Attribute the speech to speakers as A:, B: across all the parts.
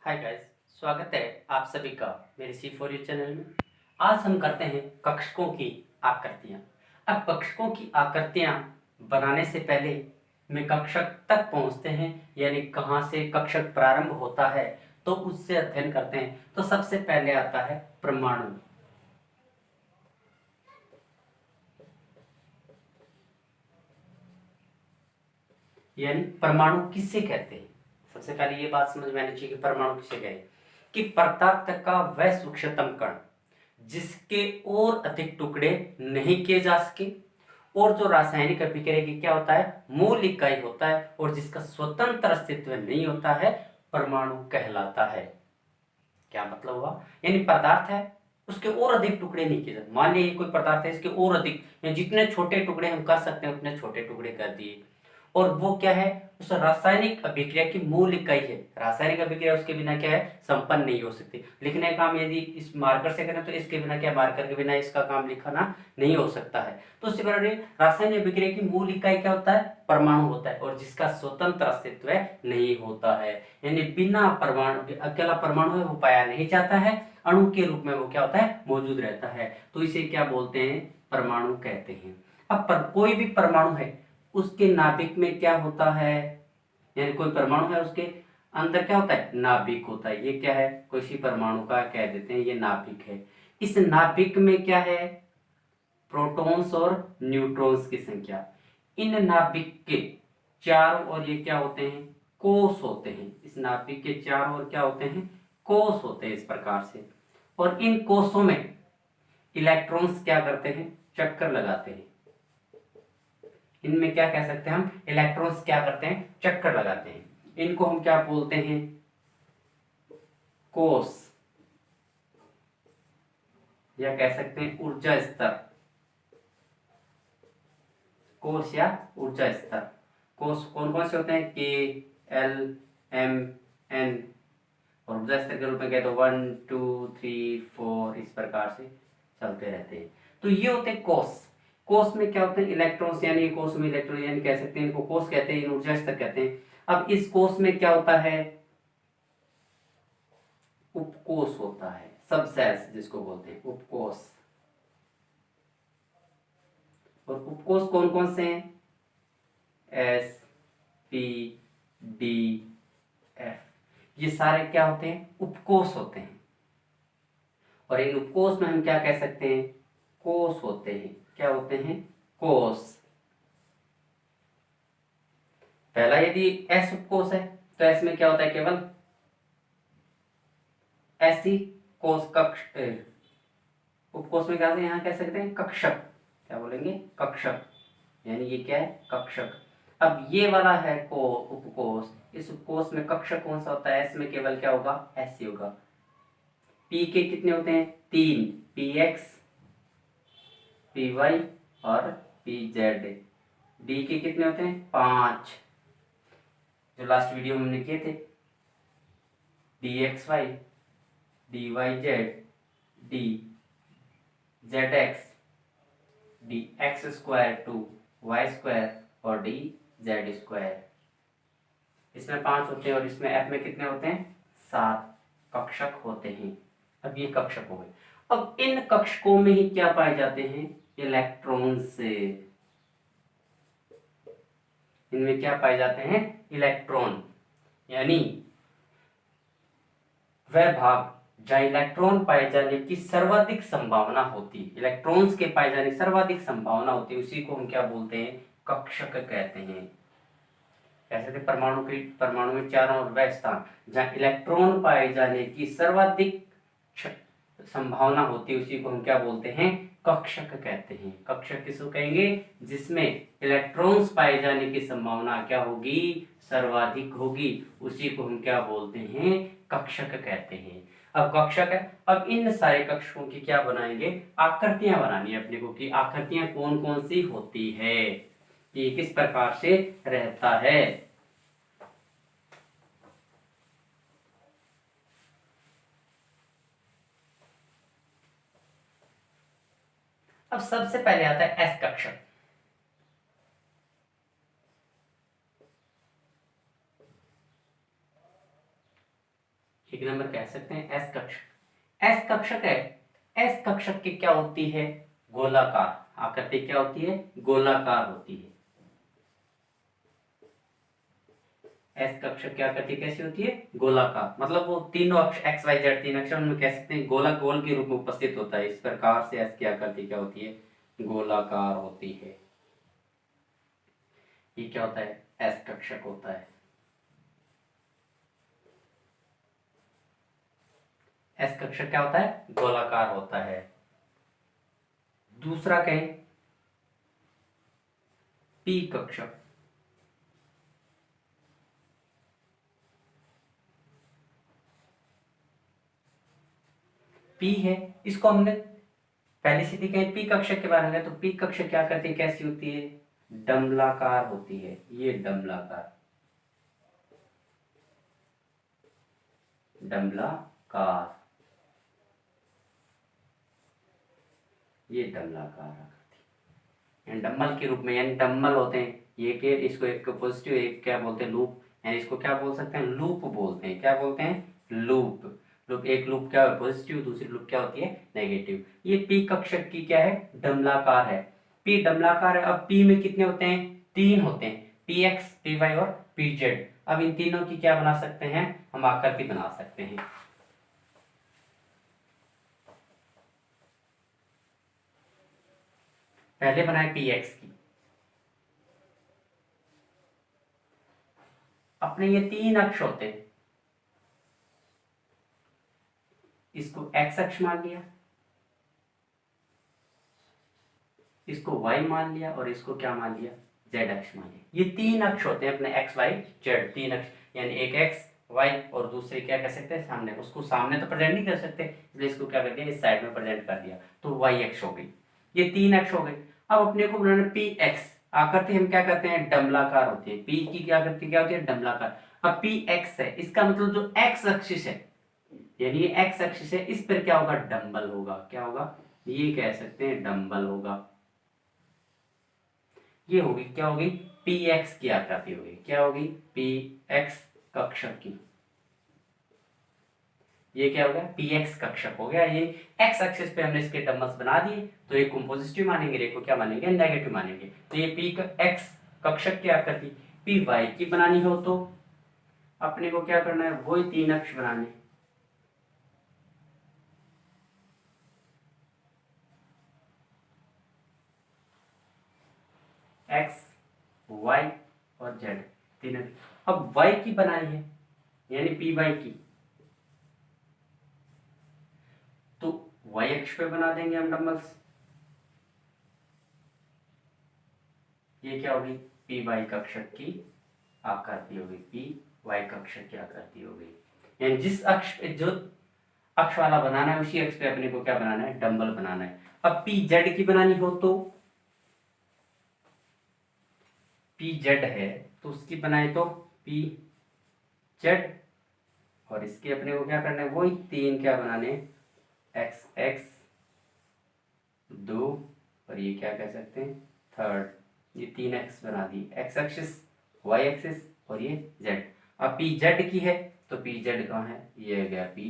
A: Hi guys, स्वागत है आप सभी का मेरे C4U चैनल में। आज हम करते हैं कक्षकों की आकृतियाँ। अब कक्षकों की आकृतियाँ बनाने से पहले में कक्षक तक पहुँचते हैं, यानी कहाँ से कक्षक प्रारंभ होता है तो उससे अध्ययन करते हैं। तो सबसे पहले आता है परमाणु। यानी परमाणु किससे कहते हैं? सबसे पहले ये बात समझ में आनी चाहिए कि परमाणु किसे कहते हैं। कि पदार्थ का वह सूक्ष्मतम कण जिसके और अधिक टुकड़े नहीं किए जा सके और जो रासायनिक अभिक्रिया की क्या होता है, मूल इकाई होता है और जिसका स्वतंत्र अस्तित्व नहीं होता है, परमाणु कहलाता है। क्या मतलब हुआ? यानी पदार्थ है, उसके और अधिक टुकड़े नहीं किए जाते। मान लीजिए कोई पदार्थ है, इसके और अधिक या जितने छोटे टुकड़े हम कर सकते हैं उतने छोटे टुकड़े कर दिए, और वो क्या है, उस रासायनिक अभिक्रिया की मूल इकाई है। रासायनिक अभिक्रिया उसके बिना क्या है, संपन्न नहीं हो सकती। लिखने का काम यदि इस मार्कर से करें तो इसके बिना क्या, मार्कर के बिना इसका काम लिखना नहीं हो सकता है। तो उससे बड़ा रासायनिक अभिक्रिया की मूल इकाई क्या होता है, परमाणु होता है, और जिसका स्वतंत्र अस्तित्व नहीं होता है। यानी बिना परमाणु, अकेला परमाणु है वो पाया नहीं जाता है, अणु के रूप में वो क्या होता है, मौजूद रहता है। तो इसे क्या बोलते हैं, परमाणु कहते हैं। अब कोई भी परमाणु है, उसके नाभिक में क्या होता है, यानी कोई परमाणु है उसके अंदर क्या होता है, नाभिक होता है। ये क्या है, किसी परमाणु का कह देते हैं ये नाभिक है। इस नाभिक में क्या है, प्रोटॉन्स और न्यूट्रॉन्स की संख्या। इन नाभिक के चारों ओर ये क्या होते हैं, कोष होते हैं। इस नाभिक के चारों ओर क्या होते हैं, कोष होते हैं इस प्रकार से। और इन कोषों में इलेक्ट्रॉन्स क्या करते हैं, चक्कर लगाते हैं। इनमें क्या कह सकते हैं हम, इलेक्ट्रॉन्स क्या करते हैं, चक्कर लगाते हैं। इनको हम क्या बोलते हैं, कोष, या कह सकते हैं ऊर्जा स्तर। कोष या ऊर्जा स्तर। कोष कौन कौन से होते हैं, के, एल, एम, एन, और ऊर्जा स्तर के रूप में कहते हैं 1 2 3 4, इस प्रकार से चलते रहते हैं। तो ये होते हैं कोष। कोष में क्या होते हैं, इलेक्ट्रॉन्स, यानी कोष में इलेक्ट्रॉन, यानी कह सकते हैं इनको कोष कहते हैं, इन ऊर्जा स्तर कहते हैं। अब इस कोष में क्या होता है, उपकोष होता है, सब सेल्स जिसको बोलते हैं उपकोष। और उपकोष कौन कौन से हैं, एस, पी, डी, एफ, ये सारे क्या होते हैं, उपकोष होते हैं। और इन उपकोष में हम क्या कह सकते हैं, कोष होते हैं। क्या होते हैं, कोष। पहला यदि एस उपकोष है तो एस में क्या होता है, केवल ऐसी कोष कक्ष, उपकोष में क्या होते हैं, यहाँ कह सकते हैं कक्षक। क्या बोलेंगे, कक्षक, यानी ये क्या है, कक्षक। अब ये वाला है को उपकोष, इस उपकोष में कक्षक कौन सा होता है, एस में केवल क्या होगा, एस ही होगा। पी के कितने होते हैं, 3, पी एक्स, पी वाई और पी जेड। डी के कितने होते हैं, 5, जो लास्ट वीडियो में हमने किए थे, D X Y, D Y Z, D Z X, D X square 2 Y square और डी जेड स्क्वायर। इसमें 5 होते हैं और इसमें एफ में कितने होते हैं, 7 कक्षक होते हैं। अब ये कक्षक हो गए। अब इन कक्षकों में ही क्या पाए जाते हैं, इलेक्ट्रॉन से। इनमें क्या पाए जाते हैं, इलेक्ट्रॉन, यानी वह भाग जहाँ इलेक्ट्रॉन पाए जाने की सर्वाधिक संभावना होती है, इलेक्ट्रॉन्स के पाए जाने की सर्वाधिक संभावना होती है, उसी को हम क्या बोलते हैं, कक्षक कहते हैं। ऐसे थे परमाणु में चारों ओर वह स्थान जहाँ इलेक्ट्रॉन पाए जाने की सर्वाधिक संभावना होती है, उसी को हम क्या बोलते हैं, कक्षक कहते हैं। कक्षक किसको कहेंगे, जिसमें इलेक्ट्रॉन्स पाए जाने की संभावना क्या होगी, सर्वाधिक होगी, उसी को हम क्या बोलते हैं, कक्षक कहते हैं। अब कक्षक है, अब इन सारे कक्षकों की क्या बनाएंगे, आकृतियां बनानी है अपने को, कि आकृतियां कौन कौन सी होती है, ये किस प्रकार से रहता है। अब सबसे पहले आता है एस कक्षक। एक नंबर कह सकते हैं एस कक्षक। एस कक्षक है, एस कक्षक की क्या होती है, गोलाकार आकृति क्या होती है, गोलाकार होती है। एस कक्षक की आकृति कैसी होती है, गोलाकार, मतलब वो तीनों अक्ष एक्स वाई जेड तीन अक्षर उनमें कह सकते हैं गोला गोल के रूप में उपस्थित होता है। इस प्रकार से एस की आकृति क्या होती है, गोलाकार होती है। ये क्या होता है, एस कक्षक होता है। एस कक्षक क्या होता है, गोलाकार होता है। दूसरा कहें पी कक्षक। पी है, इसको हमने पहले से दिखाई पी कक्षक के बारे में, तो पी कक्षक क्या करती है, कैसी होती है, डमलाकार होती है। ये डमलाकार, डमलाकार, ये डमलाकार आकृति डम्बल के रूप में, यानी डम्बल होते हैं ये के, इसको एक पॉजिटिव एक क्या बोलते हैं, लूप, यानी इसको क्या बोल सकते हैं, लूप बोलते हैं। क्या बोलते हैं, लूप। लूप, एक लूप क्या है पॉजिटिव, दूसरी लूप क्या होती है नेगेटिव। ये पी कक्षक की क्या है, डमलाकार है। पी डमलाकार है। अब पी में कितने होते हैं, तीन होते हैं, पी एक्स, पी वाई और पी जेड। अब इन तीनों की क्या बना सकते हैं, हम आकृति बना सकते हैं। पहले बनाए पी एक्स की, अपने ये तीन अक्ष होते हैं, इसको एक्स अक्ष मान लिया, इसको वाई मान लिया और इसको क्या मान लिया, जेड अक्ष मान लिया। ये तीन अक्ष होते हैं अपने एक्स वाई जेड, तीन अक्ष, यानी एक एक्स वाई और दूसरे क्या कह सकते हैं सामने, उसको सामने तो प्रेजेंट नहीं कर सकते, इसलिए इसको क्या कर दिया, इस साइड में प्रेजेंट कर दिया, तो वाई अक्ष हो गई। ये तीन अक्ष हो गए। अब अपने को बनाना पी एक्स आकृति, हम क्या करते हैं, डमलाकार होती है। पी की क्या आकृति क्या होती है, डमलाकार। अब पी एक्स है, इसका मतलब जो एक्स एक्सिस है, यानी ये एक्स एक्सिस है, इस पर क्या होगा, डंबल होगा। क्या होगा, ये कह सकते हैं डंबल होगा। ये होगी क्या होगी, पी एक्स की आकृति होगी। क्या होगी, पी एक्स कक्षक की। ये क्या हो गया, पी एक्स कक्षक हो गया। ये एक्स एक्सिस पे हमने इसके डंबल्स बना दिए, तो एक को पॉजिटिव मानेंगे, एक को क्या मानेंगे, नेगेटिव मानेंगे। तो ये पी एक्स कक्षक की आकृति पी वाई की बनानी हो तो अपने को क्या करना है, वही तीन अक्ष बनाने, एक्स वाई और जेड तीन। अब वाई की बनानी है, यानी पी वाई की, तो वाई अक्ष पे बना देंगे हम डंबल्स। ये क्या होगी, पी वाई कक्षक की आकृति होगी, पी वाई कक्षक की आकृति होगी। यानी जिस अक्ष पे जो अक्ष वाला बनाना है, उसी अक्ष पे अपने को क्या बनाना है, डंबल बनाना है। अब पी जेड की बनानी हो तो पी जेड है, तो उसकी बनाए तो पी जेड, और इसके अपने को क्या करना है, वही तीन क्या बनाने, एक्स एक्स दो, और ये क्या कह सकते हैं थर्ड, ये तीन एक्स बना दी, एक्स एक्सिस वाई एक्सिस और ये जेड। अब पी जेड की है, तो पी जेड कहाँ है, ये हो गया पी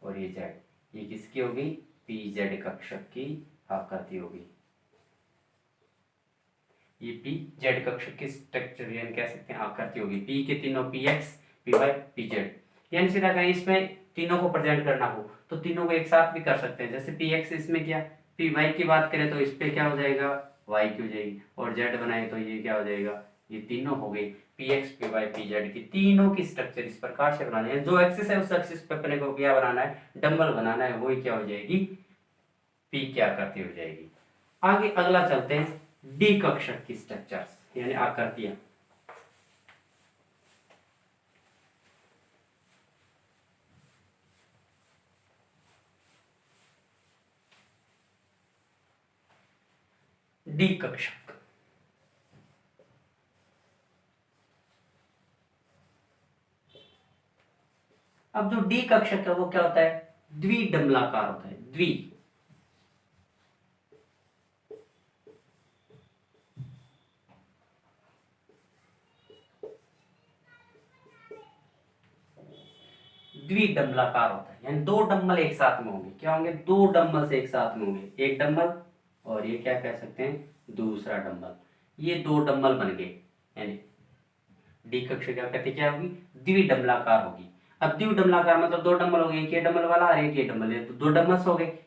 A: और ये जेड, ये किसकी होगी, पी जेड कक्षक की आकृति होगी। ये पी जेड कक्षक की स्ट्रक्चर यानी कह सकते हैं आकृति होगी। पी के तीनों, P X P Y P Z, यानी सीधा कहीं इसमें तीनों को प्रेजेंट करना हो तो तीनों को एक साथ भी कर सकते हैं। जैसे पी एक्स इसमें किया, पी वाई की बात करें तो इस पे क्या हो जाएगा, वाई की हो जाएगी, और जेड बनाए तो ये क्या हो जाएगा, ये तीनों हो गई P X P Y P Z की, तीनों की स्ट्रक्चर इस प्रकार से बनानी है। जो एक्सिस है उस एक्सिस पे अपने को क्या बनाना है, डंबल बनाना है, वही क्या हो जाएगी, पी की आकृति हो जाएगी। आगे अगला चलते हैं डी कक्षक की स्ट्रक्चर्स यानी आकृतियां। डी कक्षक, अब जो डी कक्षक है वो क्या होता है, द्विडंबलाकार होता है। द्वि, द्विडम्बलाकार होता है, यानी दो डम्बल एक साथ में होंगे। क्या होंगे? दो डम्बल से एक साथ में होंगे, एक डम्बल और ये क्या कह सकते हैं, दूसरा डम्बल। ये दो डम्बल बन गए, यानी डी कक्षा की आकृति क्या होगी? द्विडम्बलाकार होगी। अब द्विडम्बलाकार मतलब दो डम्बल हो गए, एक ये डम्बल वाला और एक ये डम्बल, तो दो डम्बल्स हो गए।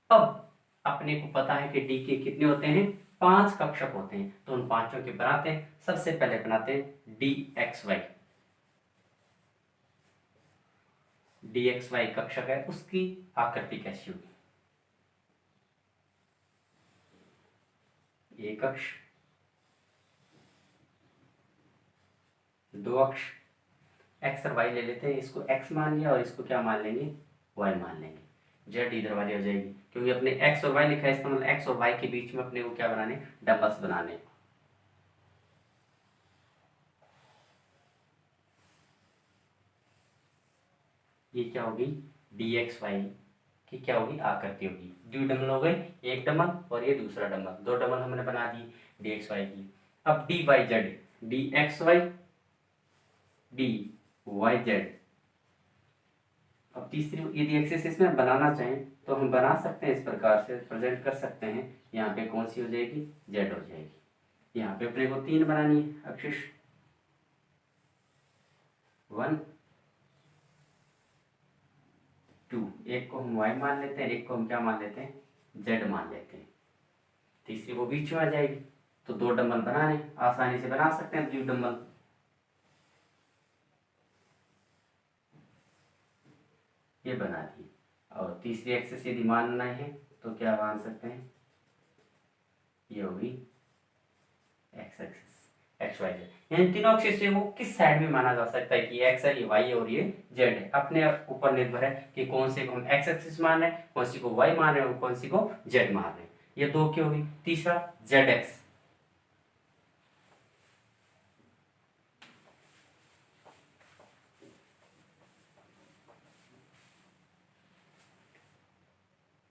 A: अब अपने को पता है कि डी के कितने होते हैं? 5 कक्षक होते हैं, तो उन पांचों के बनाते हैं। सबसे पहले बनाते हैं D X Y. D X Y कक्षक है, उसकी आकृति कैसी होगी? एक अक्ष, दो अक्ष, एक्स और वाई ले लेते हैं। इसको एक्स मान लिया और इसको क्या मान लेंगे? वाई मान लेंगे। जेड इधर वाली हो जाएगी, क्योंकि अपने एक्स और वाई लिखा है, इसका मतलब एक्स और वाई के बीच में अपने को क्या बनाने? डम्बल्स बनाने। ये क्या होगी? डी एक्स वाई की क्या होगी? आकृति होगी। द्विडम्बल हो गए, एक डम्बल और ये दूसरा डम्बल, दो डम्बल हमने बना दी डी एक्स वाई की। अब D Y Z, D X Y, D Y Z. अब तीसरी यदि एक्सिस इसमें बनाना चाहें तो हम बना सकते हैं, इस प्रकार से प्रेजेंट कर सकते हैं। यहाँ पे कौन सी हो जाएगी? जेड हो जाएगी। यहाँ पे अपने को 3 बनानी है एक्सिस, 1 2। एक को हम वाई मान लेते हैं, एक को हम क्या मान लेते हैं? जेड मान लेते हैं। तीसरी वो बीच में आ जाएगी, तो दो डम्बल बनाने आसानी से बना सकते हैं। द्वि डम्बल, ये बना दिए। और तीसरी एक्सिस यदि मानना है तो क्या मान सकते हैं? ये होगी X axis, X Y Z. यानी तीनों एक्सिस से वो किस साइड में माना जा सकता है कि एक्स है, ये वाई है और ये जेड है। अपने ऊपर निर्भर है कि कौन से को हम एक्स एक्सिस मान रहे हैं, कौन सी को वाई मान रहे हैं और कौन सी को जेड मान रहे हैं। ये दो की होगी। तीसरा Z X,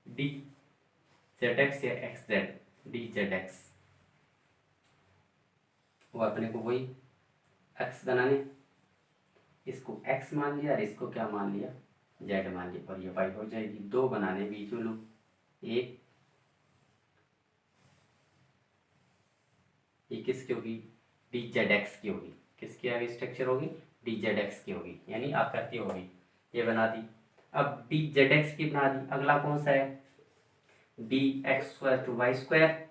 A: D Z X या X Z, D Z X. वो अपने को वही एक्स बनाने, इसको एक्स मान लिया और इसको क्या मान लिया? जेड मान लिया, और ये वाई हो जाएगी। दो बनाने बीच में लोग, एक ये किसकी होगी? डी जेड एक्स की होगी। किसकी आगे स्ट्रक्चर होगी? डी जेड एक्स की होगी, यानी आकृति होगी। ये बना दी। अब डी जेड एक्स की बना दी। अगला कौन सा है? D X square two Y square.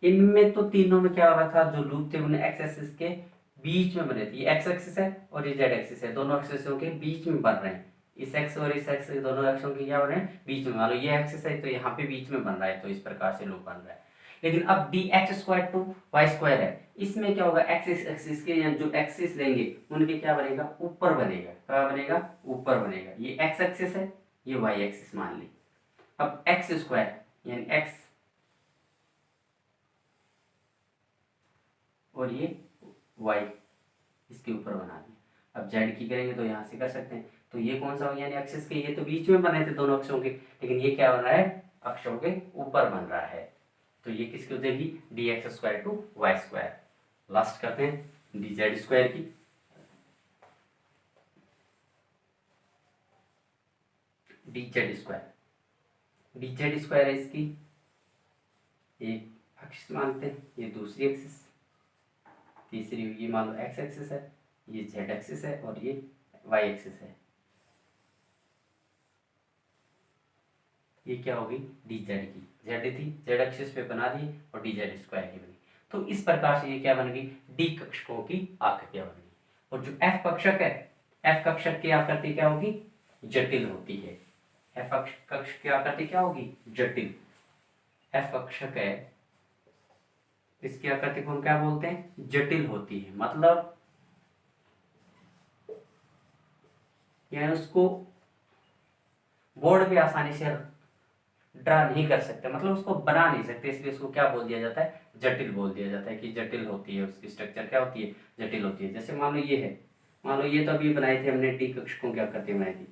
A: इनमें तो तीनों में क्या हो रहा था? जो लूप थे उन्हें एक्स एक्सिस के बीच में बने थे। ये एक्स एक्सिस है और ये जेड एक्सिस है, दोनों एक्सिसों के बीच में बन रहे हैं। इस एक्स और इस एक्स, दोनों एक्सों के क्या बन रहे हैं? बीच में। मान लो ये एक्सिस है तो यहाँ पे बीच में बन रहा है, तो इस प्रकार से लूप बन रहा है। लेकिन अब D X square two Y square है, इसमें क्या होगा? एक्सिस एक्सिस के जो एक्सिस लेंगे उनके क्या बनेगा? ऊपर बनेगा। क्या बनेगा? ऊपर बनेगा। ये एक्स एक्सिस है, ये वाई एक्सिस मान ली। अब एक्स स्क्वायर यानी एक्स और ये वाई इसके ऊपर बना दिया। अब जेड की करेंगे तो यहाँ से कर सकते हैं। तो ये कौन सा हो? यानी एक्सिस के ये तो बीच में बने थे दोनों अक्षों के, लेकिन ये क्या बन रहा है? अक्षों के ऊपर बन रहा है। तो ये किसकी हो जाएगी? D X square two Y square. Last करते हैं डी जेड स्क्वायर की। D Z square, D Z square है इसकी एक अक्ष मानते हैं, ये दूसरी एक्सिस, तीसरी ये मान लो एक्स एक्सिस है, ये जेड एक्सिस है और ये वाई एक्सिस है। ये क्या होगी? डी जेड की। जेड थी, जेड एक्सिस पे बना दी और डी जेड स्क्वायर की बनी। तो इस प्रकार से ये क्या बन गई? डी कक्षकों की आकृतियां बन गई। और जो एफ कक्षक है, एफ कक्षक की आकृति क्या होगी? जटिल होती है। एफ कक्षक की आकृति क्या होगी? जटिल। एफ कक्षक है, इसकी आकृति को हम क्या बोलते हैं? जटिल होती है। मतलब यानी उसको बोर्ड पे आसानी से ड्रा नहीं कर सकते, मतलब उसको बना नहीं सकते, इसलिए उसको क्या बोल दिया जाता है? जटिल बोल दिया जाता है कि जटिल होती है, उसकी स्ट्रक्चर क्या होती है? जटिल होती है। जैसे मान लो ये है, मान लो ये तो अभी बनाए थे हमने, डी कक्षकों की आकृति बनाई थी।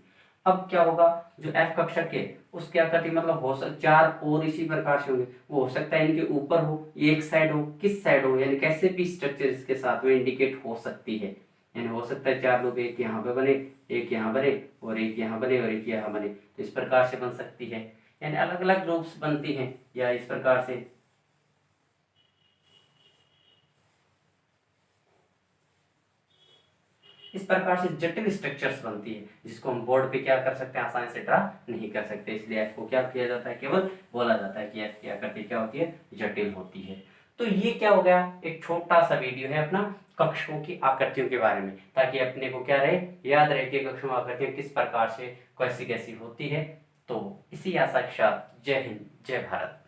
A: अब क्या होगा? जो एफ कक्षक है उसकी आकृति मतलब हो सकता चार और इसी प्रकार से होंगे। वो हो सकता है इनके ऊपर हो, एक साइड हो, किस साइड हो, यानी कैसे भी स्ट्रक्चर इसके साथ में इंडिकेट हो सकती है। यानी हो सकता है 4 लोग एक यहाँ पे बने, एक यहाँ बने और एक यहाँ बने और एक यहाँ बने, तो इस प्रकार से बन सकती है। यानी अलग अलग ग्रुप्स बनती हैं या इस प्रकार से जटिल स्ट्रक्चर्स बनती है, जिसको हम बोर्ड पे क्या कर सकते हैं, आसानी से ड्रा नहीं कर सकते। इसलिए एफ को क्या किया जाता है, केवल बोला जाता है कि एफ क्या करती है, क्या होती है, जटिल होती है। तो ये क्या हो गया, एक छोटा सा वीडियो है अपना कक्षों की आकृतियों के बारे में, ताकि अपने को क्या रहे, याद रहे कि कक्षों में आकृतियां किस प्रकार से कैसी कैसी होती है। तो इसी आशा के साथ जय हिंद, जय भारत।